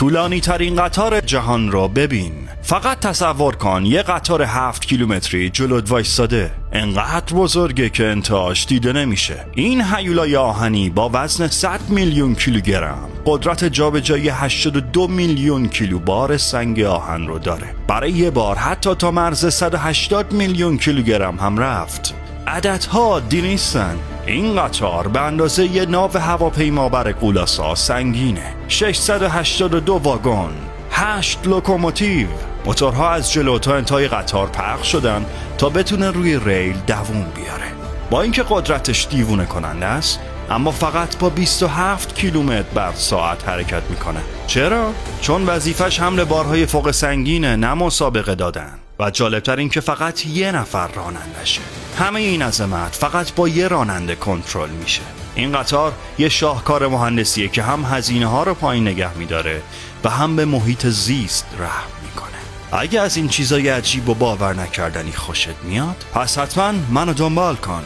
طولانی ترین قطار جهان را ببین. فقط تصور کن یه قطار 7 کیلومتری جلوت وایستاده، انقدر بزرگه که انتهاش دیده نمیشه. این هیولای آهنی با وزن 100 میلیون کیلوگرم قدرت جابجایی 82 میلیون کیلو بار سنگ آهن رو داره. برای یه بار حتی تا مرز 180 میلیون کیلوگرم هم رفت. عددها عادی نیستن. این قطار به اندازه یه ناو هواپیما قولاسا سنگینه. 682 واگن، 8 لوکوموتیو. موتورها از جلو تا انتهای قطار پخش شدن تا بتونه روی ریل دووم بیاره. با اینکه قدرتش دیوونه کننده است، اما فقط با 27 کیلومتر بر ساعت حرکت میکنه. چرا؟ چون وظیفش حمل بارهای فوق سنگینه، نه مسابقه دادن. و جالبتر این که فقط یه نفر رانندشه. همه این عظمت فقط با یه راننده کنترل میشه. این قطار یه شاهکار مهندسیه که هم هزینه ها رو پایین نگه میداره و هم به محیط زیست رحم میکنه. اگه از این چیزای عجیب و باور نکردنی خوشت میاد، پس حتما منو دنبال کن.